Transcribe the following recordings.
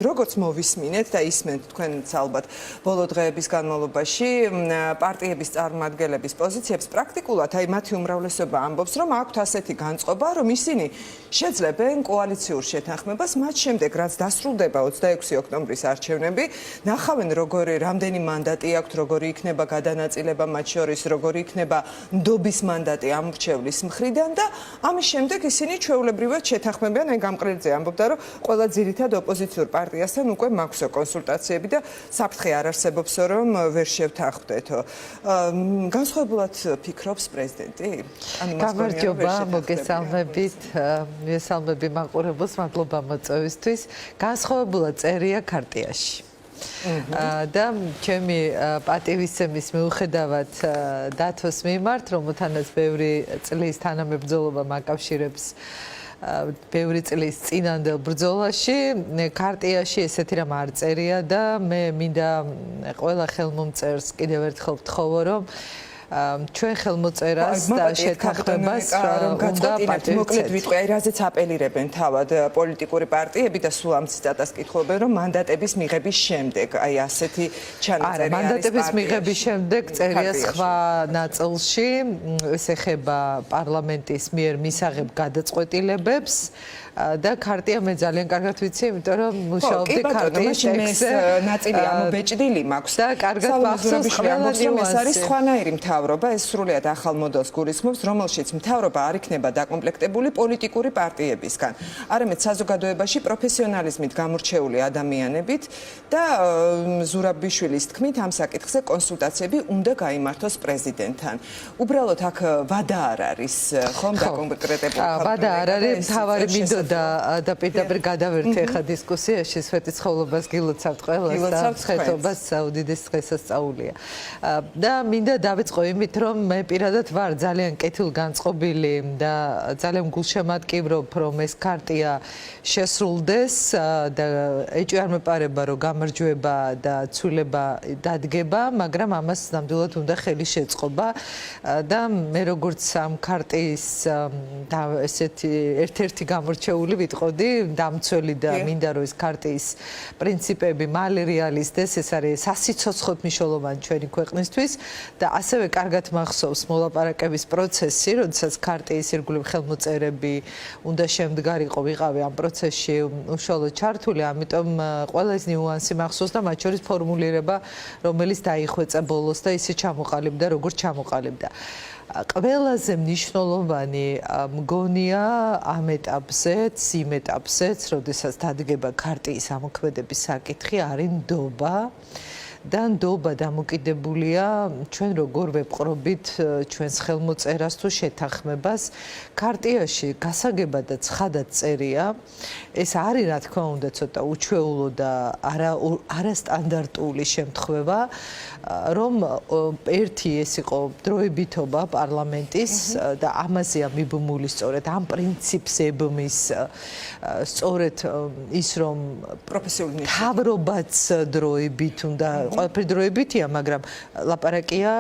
როგორც მოვისმინეთ და ისმენთ თქვენც ალბათ ბოლო დღეების განმავლობაში პარტიების წარმომადგენლების პოზიციებს პრაქტიკულად აი მათი უმრავლესობა ამბობს რომ აქვთ ასეთი განწყობა რომ ისინი შეძლებენ კოალიციურ შეთანხმებას მათ შემდეგ რაც დასრულდება 26 ოქტომბრის არჩევნები ნახავენ რამდენი მანდატი აქვთ როგორი იქნება გადანაწილება მათ შორის როგორი იქნება ნდობის მანდატი ამორჩევლის მხრიდან და ამის შემდეგ ისინი ჩვეულებრივად შეთანხმებიან აი გამყრელზე ამბობდა რომ ყველა ძირითად ოპოზიციურ პარტიასთან უკვე მაქვსო კონსულტაციები და საფრთხე არ არსებობს რომ ვერ შევთანხმდეთო. განსხვავებულად ფიქრობს პრეზიდენტი? გამარჯობა, მოგესალმებით, მესალმები მაყურებელს, მადლობა მოწვევისთვის. განსხვავებულად წერია ქარტიაში. და ჩემი პატივისცემის მიუხედავად დათოს მიმართ, რომელთანაც ბევრი წლის თანამებრძოლობა მაკავშირებს ბევრი წლის წინანდელ ბრძოლაში ქარტიაში ესეთი რამ არ წერია და მე მინდა ყველა ხელმომწერს კიდევ ერთხელ ვთხოვო რომ ჩვენ ხელმოწერას და შეთანხმებას უნდა პატივცეთ. მოკლედ ვიტყვი, აი რაზეც აპელირებენ თავად პოლიტიკური პარტიები და სულ ამ ციტატას კითხულობენ რომ მანდატების მიღების შემდეგ აი ასეთი ჩანაწერი არის. მანდატების მიღების შემდეგ წერია სხვა ნაწილში ეს ეხება პარლამენტის მიერ მისაღებ გადაწყვეტილებებს და ქარტია მე ძალიან კარგად ვიცი, იმიტომ რომ მუშაობდი ქარტიის ტექსტზე. ნაწილი ამობეჭდილი მაქვს და კარგად მახსოვს ყველა ეს არის სხვანაირი მთავრობა, ეს სრულიად ახალ მოდელს გულისხმობს, რომელშიც მთავრობა არ იქნება დაკომპლექტებული პოლიტიკური პარტიებისგან, არამედ საზოგადოებაში პროფესიონალიზმით გამორჩეული ადამიანებით და ზურაბიშვილის თქმით ამ საკითხზე კონსულტაციები უნდა გაიმართოს პრეზიდენტთან. უბრალოდ აქ ვადა არ არის, ხომ დაკონკრეტებული ვადა არ არის, მთავარი მინდოდა და პირდაპირ გადავერთე ახლა დისკუსიაში სვეტიცხოვლობას გილოცავთ ყველას და ხეთობას უდიდეს დღესასწაულია. და მინდა დავიწყო იმით, რომ მე პირადად ვარ ძალიან კეთილგანწყობილი და ძალიან გულშემატკივრობ, რომ ეს ქარტია შესრულდეს და ეჭვი არ მეპარება, რომ გამარჯვება და ცვლილება დადგება, მაგრამ ამას ნამდვილად უნდა ხელი შეწყობა და მე როგორც ამ ქარტიის ესეთი ერთ-ერთი გამორჩეული ვიტყოდი, დამცველი და მინდა რომ ეს ქარტიის პრინციპები მალე რეალიზდეს, ეს არის სასიცოცხლოდ მნიშვნელოვანი ჩვენი ქვეყნისთვის და ასევე კარგად მახსოვს მოლაპარაკების პროცესი, როდესაც ქარტიის ირგვლივ ხელმოწერები უნდა შემდგარიყო ვიყავი ამ პროცესში უშუალოდ ჩართული, ამიტომ ყველა ეს ნიუანსი მახსოვს და მათ შორის ფორმულირება, რომელიც დაიხვეწა ბოლოს და ისე ჩამოყალიბდა, როგორც ჩამოყალიბდა. ყველაზე მნიშვნელოვანი მგონია ამ ეტაპზეც, იმ ეტაპზეც, როდესაც დადგება ქარტიის ამოქმედების საკითხი, არის ნდობა. და ნდობა დამოკიდებულია ჩვენ როგორ ვეპყრობით ჩვენს ხელმოწერას თუ შეთანხმებას. ქარტიაში გასაგებად და ცხადად წერია, ეს არის რა თქმა უნდა ცოტა უჩვეულო და არასტანდარტული შემთხვევა, რომ ერთი ეს იყო დროებითობა პარლამენტის და ამაზეა მიბმული სწორედ ამ პრინციპს ებმის სწორედ ის რომ პროფესიული მთავრობაც დროებით უნდა ყველაფერი დროებითია, მაგრამ ლაპარაკია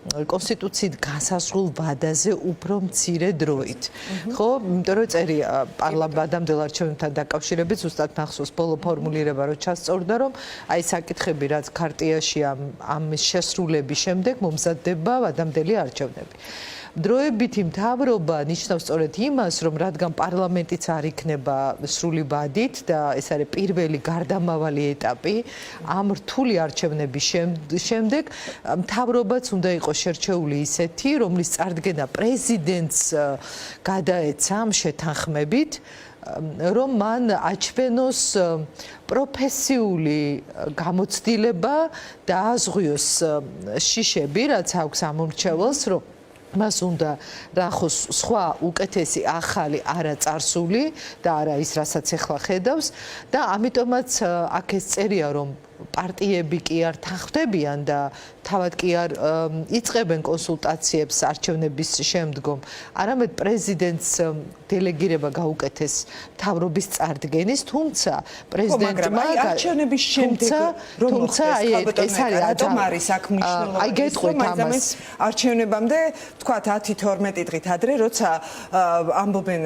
კონსტიტუციით გასასრულ ვადაზე უფრო მცირე დროით. ხო, იმიტომ რომ წერია პარლამენტამდელ არჩევნებთან დაკავშირებით ზუსტად მახსოვს ბოლო ფორმულირება რომ ჩასწორდა, რომ აი საკითხები რაც ქარტიაში ამ შესრულების შემდეგ მომზადდება ვადამდელი არჩევნები. დროებითი მთავრობა ნიშნავს სწორედ იმას, რომ რადგან პარლამენტიც არ იქნება სრული ვადით და ეს არის პირველი გარდამავალი ეტაპი ამ რთული არჩევნების შემდეგ მთავრობაც უნდა იყოს შერჩეული ისეთი, რომლის წარდგენა პრეზიდენტს გადაეცა ამ შეთანხმებით, რომ მან აჩვენოს პროფესიული გამოცდილება და ააზღვიოს შიშები, რაც აქვს ამორჩეველს, რომ მას უნდა რახოს სხვა უკეთესი ახალი არაწარსული და არა ის, რასაც ახლა ხედავს და ამიტომაც აქ ეს წერია, რომ პარტიები კი არ თანხმდებიან და თავად კი არ იწყებენ კონსულტაციებს არჩევნების შემდგომ, არამედ პრეზიდენტს დელეგირება გაუკეთეს მთავრობის წარდგენის, თუმცა პრეზიდენტმა არჩევნების შემდეგ რომ მოხდეს, რატომ არის აქ მნიშვნელოვანი არჩევნებამდე, თქვათ 10-12 დღით ადრე, როცა ამბობენ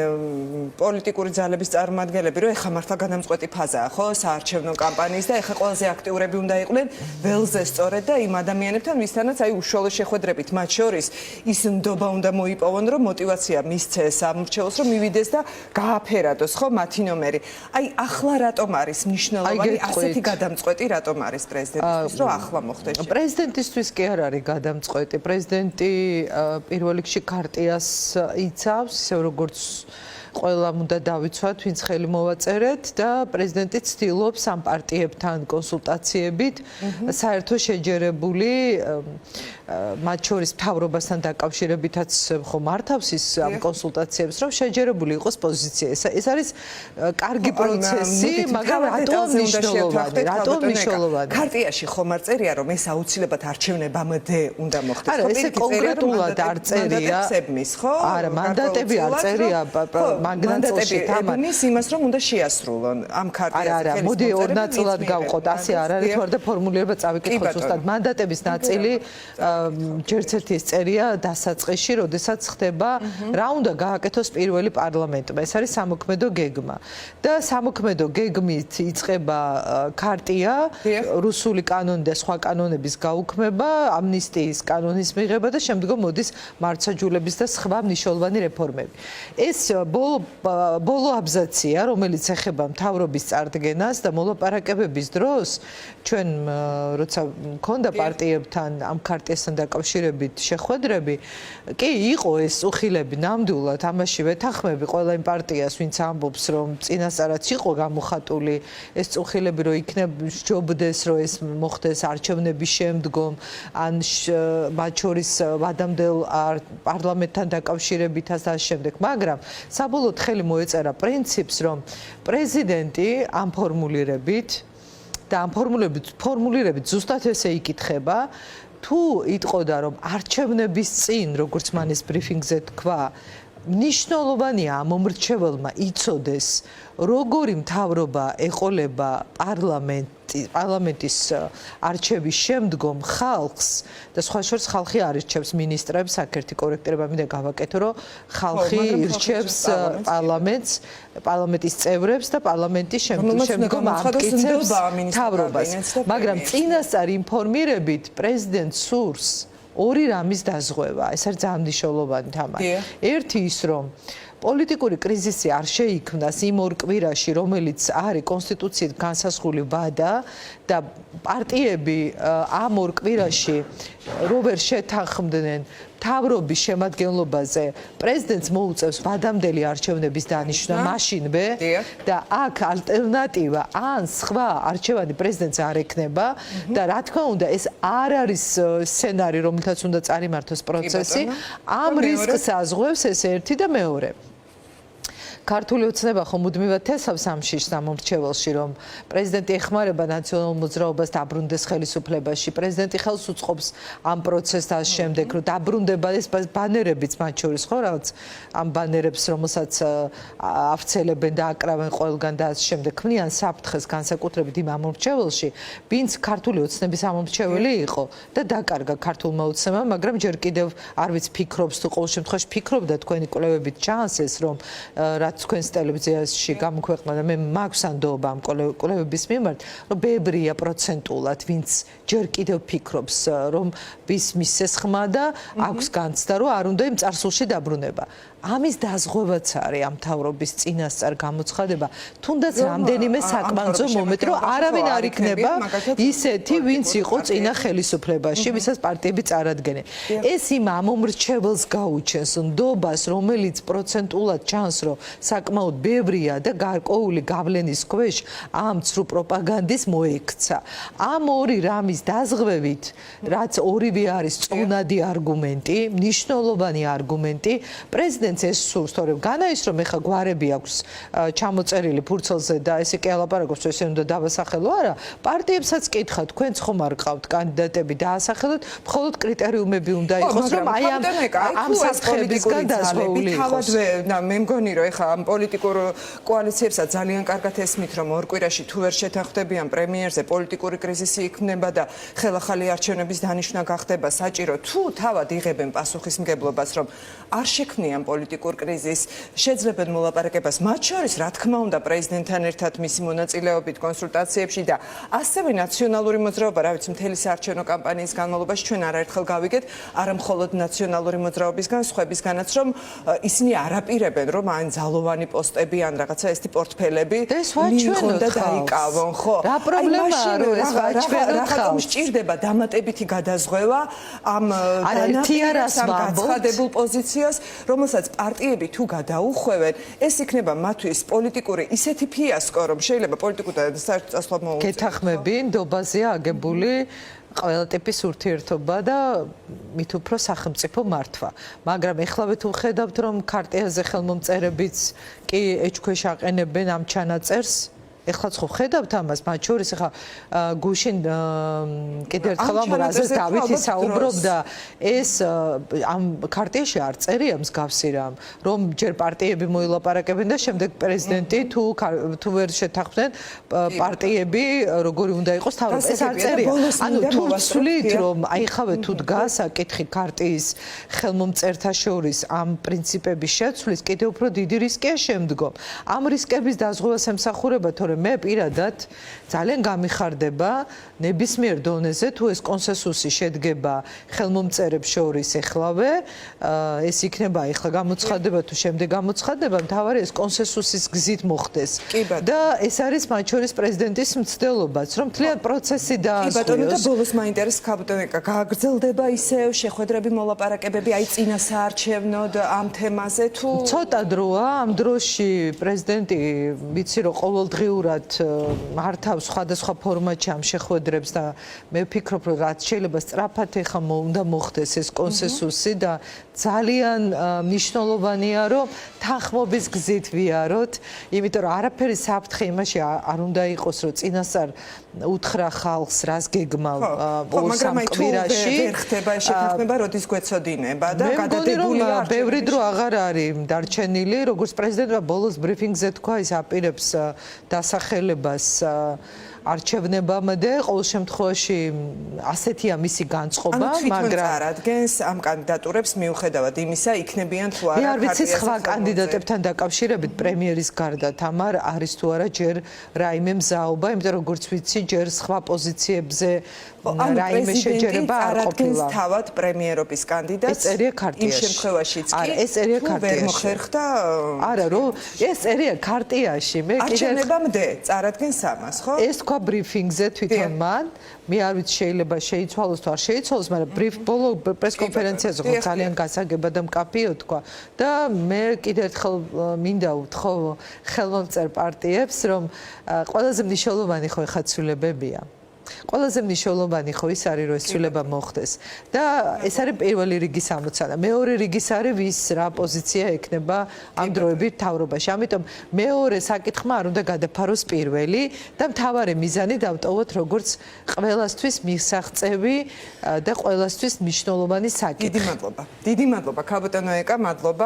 პოლიტიკური ძალების წარმომადგენლები, რომ ეხლა მართლა გადამწყვეტი ფაზაა, ხო, საარჩევნო კამპანიის და ეხლა ყველაზე აქტიურები უნდა იყვნენ ველზე სწორედ და იმ ადამიანებთან, ვისთანაც აი უშუალო შეხვედრებით მათ შორის ის ნდობა უნდა მოიპოვონ, რომ мотивация მისცეს სამრჩეველს, რომ მივიდეს და გააფერადოს, ხო, მათი ნომერი. აი ახლა რატომ არის მნიშვნელოვანი ასეთი გადამწყვეტი, რატომ არის პრეზიდენტისთვის, რომ ახლა მოხდეს? პრეზიდენტისთვის კი არ არის გადამწყვეტი. პრეზიდენტი პირველ რიგში ქარტიას იცავს, ისე როგორც ყველამ უნდა დავიცვათ, ვინც ხელი მოვაწერეთ და პრეზიდენტი ცდილობს ამ პარტიებთან კონსულტაციებით საერთო შეჯერებული მათ შორის მთავრობასთან დაკავშირებითაც ხომ მართავს ის ამ კონსულტაციებს, რომ შეჯერებული იყოს პოზიცია. ეს არის კარგი პროცესი, მაგრამ რატომ მნიშვნელოვანი? რატომ მნიშვნელოვანი? ქარტიაში ხომ არ წერია, რომ ეს აუცილებლად არჩევნებამდე უნდა მოხდეს. არა, ესე კონკრეტულად არ წერია. არა, მანდატები არ წერია. მანდატები ებმის იმას, რომ უნდა შეასრულონ ამ ქარტიაზე. არა, მოდი ორ ნაწილად გავყოთ, ასე არ არის, თორე ფორმულირება წავიკითხოთ ზუსტად. მანდატების ნაწილი ჯერც ერთი ეს წერია დასაწყისში, როდესაც ხდება რა უნდა გააკეთოს პირველი პარლამენტმა. ეს არის სამოქმედო გეგმა. და სამოქმედო გეგმით იწყება ქარტია, რუსული კანონი და სხვა კანონების გაუქმება, ამნისტიის კანონის მიღება და შემდგომ მოდის მართლმსაჯულების და სხვა მნიშვნელოვანი რეფორმები. ეს ბოლო აბზაცია, რომელიც ეხება მთავრობის წარდგენას და მოლაპარაკებების დროს, ჩვენ როცა მქონდა პარტიებთან ამ ქარტიასთან დაკავშირებით შეხვედრები, კი იყო ეს უხილები ნამდვილად ამაში ვეთანხმები ყველა იმ პარტიას, ვინც ამბობს, რომ წინასწარაც იყო გამოხატული ეს უხილები, რომ იქნებ სჯობდეს, რომ ეს მოხდეს არჩევნების შემდგომ, ან მათ შორის ვადამდელ პარლამენტთან დაკავშირებითაც და შემდეგ, მაგრამ საბოლოოდ ხელი მოეწერა პრინციპს, რომ პრეზიდენტი ამ ფორმულირებით და ამ ფორმულირებით ზუსტად ესე იკითხება, თუ იტყოდა, რომ არჩევნების წინ, როგორც მან ეს ბრიფინგზე თქვა, მნიშვნელოვანია მომრჩეველმა იცოდეს, როგორი მთავრობა ეყოლება პარლამენტის არჩევის შემდგომ ხალხს და სხვა შორის ხალხი არირჩევს მინისტრებს, აქ-ერთი კორექტირება მინდა გავაკეთო, რომ ხალხი ირჩევს პარლამენტს, პარლამენტის წევრებს და პარლამენტის შემდგომ ამტკიცებს მთავრობას. მაგრამ წინასწარ ინფორმირებით პრეზიდენტს სურს ორი რამის დაზღვევა. ეს არის ძალიან მნიშვნელოვანი თამაში. ერთი ის, რომ პოლიტიკური კრიზისი არ შეიქმნას იმ ორ კვირაში, რომელიც არის კონსტიტუციით განსაზღვრული ვადა და პარტიები ამ ორ კვირაში რო ვერ შეთანხმდნენ მთავრობის შემადგენლობაზე, პრეზიდენტს მოუწევს ვადამდელი არჩევნების დანიშვნა მაშინვე და აქ ალტერნატივა ან სხვა არჩევანი პრეზიდენტს არ ექნება და რა თქმა უნდა ეს არ არის სცენარი, რომელთაც უნდა წარიმართოს პროცესი, ამ რისკს ազღვევს ეს ერთი და მეორე. ქართული ოცნება ხომ მუდმივად თესავს ამ შიშს ამომრჩეველში, რომ პრეზიდენტი ეხმარება ნაციონალურ მოძრაობას დაბრუნდეს ხელისუფლებაში. პრეზიდენტი ხელს უწყობს ამ პროცესს და შემდეგ, რომ დაბრუნდება ეს ბანერებიც მათ შორის, ხო, რაღაც ამ ბანერებს, რომელსაც ავრცელებენ და აკრავენ ყველგან და ამ შემდეგ ქმნიან საფრთხეს განსაკუთრებით იმ ამომრჩეველში, ვინც ქართული ოცნების ამომრჩეველი იყო და დაკარგა ქართულმა ოცნებამ, მაგრამ ჯერ კიდევ არ ვიცი ფიქრობს თუ ყოველ შემთხვევაში ფიქრობდა თქვენი კვლევებით ჩანს ეს, რომ რაც თქვენს ტელევიზიაში გამოქვეყნდა და მე მაქვს ანდობა ამ კვლევების მიმართ, რომ ბევრია პროცენტულად, ვინც ჯერ კიდევ ფიქრობს, რომ ვის მისცეს ხმა და აქვს განცდა, რომ არ უნდა იმ წარსულში დაბრუნება. ამის დაზღვევაც არის ამ მთავრობის წინასწარ გამოცხადება, თუნდაც რამდენიმე საკმანძო მომენტი, რომ არავინ არ იქნება ისეთი, ვინც იყო წინა ხელისუფლებაში, ვისაც პარტიები წარადგენენ. ეს იმ ამომრჩეველს გაუჩენს ნდობას, რომელიც პროცენტულად ჩანს, რომ საკმაოდ ბევრია და გარკვეული გავლენის ქვეშ ამ ცრუ პროპაგანდის მოექცა. ამ ორი რამის დაზღვევით, რაც ორივე არის წონადი არგუმენტი, მნიშვნელოვანი არგუმენტი, პრეზიდენტს ეს სურს, თორემ განაის რომ ეხა გვარები აქვს ჩამოწერილი ფურცელზე და ესე კი ალაპარაკობს, ესე უნდა დავასახელო არა, პარტიებსაც კითხა, თქვენც ხომ არ ყავთ კანდიდატები დაასახელოთ, მხოლოდ კრიტერიუმები უნდა იყოს, რომ აი ამ საფრთხეებისგან დაზღვეული იყოს. მე მგონი რომ ეხა ამ პოლიტიკურ კოალიციებსაც ძალიან კარგად ესმით, რომ ორ კვირაში თუ ვერ შეთანხმდებიან პრემიერზე, პოლიტიკური კრიზისი იქნება და ხელახალი არჩევნების დანიშვნა გახდება საჭირო, თუ თავად იღებენ პასუხისმგებლობას, რომ არ შექმნიან პოლიტიკურ კრიზისს, შეძლებენ მოლაპარაკებას, მათ შორის, რა თქმა უნდა, პრეზიდენტთან ერთად მისი მონაწილეობით კონსულტაციებში და ასევე ნაციონალური მოძრაობა, რა ვიცი, მთელი საარჩევნო კამპანიის განმავლობაში ჩვენ არაერთხელ გავიგეთ, არა მხოლოდ ნაციონალური მოძრაობისგან, სხვებისგანაც, რომ ისინი არაპირებენ, რომ ან ძალოვანი პოსტები, ან რაღაცა ესეთი პორტფელები მიიღონ და დაიკავონ, ხო? რა პრობლემაა, რომ ეს ვაჩვენოთ ხალხს? სჭირდება დამატებითი გადაზღვევა ამ განაპირას, ამ გაცხადებულ პოზიციას, რომელსაც პარტიები თუ გადაუხვევენ, ეს იქნება მათთვის პოლიტიკური ისეთი ფიასკო, რომ შეიძლება პოლიტიკურ და საერთო წასვლად მოუწევს. გეთახმები, ნდობაზეა აგებული ყველა ტიპის ურთიერთობა და მით უფრო სახელმწიფო მართვა. მაგრამ ეხლავე თუ ხედავთ, რომ ქარტიაზე ხელმომწერებიც კი ეჭქვეშ აყენებენ ამ ჩანაწერს, ეხლაც ხო ხედავთ ამას, მათ შორის ახლა გუშინ კიდევ ერთხელ ამაზე დავითი საუბრობდა, ეს ამ ქარტიაში არ წერია მსგავსი რამ, რომ ჯერ პარტიები მოილაპარაკებენ და შემდეგ პრეზიდენტი თუ ვერ შეთანხმდნენ პარტიები როგორი უნდა იყოს თავად ეს არ წერია. ანუ თუ ვცვლით რომ აიხავე თუ დგას საკითხი ქარტიის ხელმომწერთა შორის ამ პრინციპების შეცვლის, კიდევ უფრო დიდი რისკია შემდგომ. ამ რისკების დაზღვევას ემსახურება, მე პირადად ძალიან გამიხარდება ნებისმიერ დონეზე თუ ეს კონსენსუსი შედგება ხელმომწერებს შორის ეხლავე ეს იქნება ეხლა გამოცხადება თუ შემდეგ გამოცხადება მთავარი ეს კონსენსუსის გზით მოხდეს და ეს არის მათ შორის პრეზიდენტის მცდელობაც რომ თლიან პროცესი დაასრულოს. კი ბატონო და ბოლოს მაინტერესებს კაპიტონიკა გააგრძელდება ისევ შეხვედრები მოლაპარაკებები აი წინა საარჩევნოდ ამ თემაზე თუ ცოტა დროა ამ დროში პრეზიდენტი ვიცი რომ ყოველდღიურად მართავს სხვადასხვა ფორმატში ამ შეხვედრებს და მე ვფიქრობ რომ რაც შეიძლება სწრაფად ეხა უნდა მოხდეს ეს კონსენსუსი და ძალიან მნიშვნელოვანია რომ თანხმობის გზით ვიაროთ, იმიტომ რომ არაფერი საფრთხე იმაში არ უნდა იყოს რომ წინასწარ უთხრა ხალხს რას გეგმავ ორ-სამ კვირაში ვერ ხდება შეთანხმება როდის გვეცოდინება და გადადებულია ბევრი დრო აღარ არის დარჩენილი როგორც პრეზიდენტმა ბოლოს ბრიფინგზე თქვა ის აპირებს დასახელებას არჩევნებამდე ყოველ შემთხვევაში ასეთია მისი განწყობა, მაგრამ წარადგენს ამ კანდიდატურებს მიუხედავად იმისა, იქნებიან თუ არა მე არ ვიცი სხვა კანდიდატებთან დაკავშირებით პრემიერის გარდა თამარ არის თუ არა ჯერ რაიმე მზაობა, იმიტომ რომ როგორც ვიცი, ჯერ სხვა პოზიციებზე რაიმე შეჯერება არ ყოფილა. თავად პრემიერობის კანდიდატს ეს წერია ქარტიაში. იმ შემთხვევაშიც კი არა, ეს წერია ქარტიაში. ვერ მოხერხდა არა, რომ ეს წერია ქარტიაში. მე კიდე არჩევნებამდე წარადგენს ამას, ხო? ეს თქვა ბრიფინგზე თვითონ მან. მე არ ვიცი შეიძლება შეიცვალოს თუ არ შეიცვალოს, მაგრამ ბოლო პრესკონფერენციაზე ხო ძალიან გასაგება და მკაფიო თქვა და მე კიდევ ერთხელ მინდა უთხოვ ხელმომწერ პარტიებს, რომ ყველაზე მნიშვნელოვანი ხო ეხა ცვლილებებია. ყველაზე მნიშვნელოვანი ხო ის არის რომ ეს ცვლილება მოხდეს და ეს არის პირველი რიგის ამოცანა. მეორე რიგის არის ვის რა პოზიცია ექნება ამ დროებით მთავრობაში. ამიტომ მეორე საკითხმა არ უნდა გადაფაროს პირველი და მთავარი მიზანი დავტოვოთ როგორც ყველასთვის მისაღწევი და ყველასთვის მნიშვნელოვანი საკითხი. დიდი მადლობა. დიდი მადლობა კაპიტანო ეკა, მადლობა.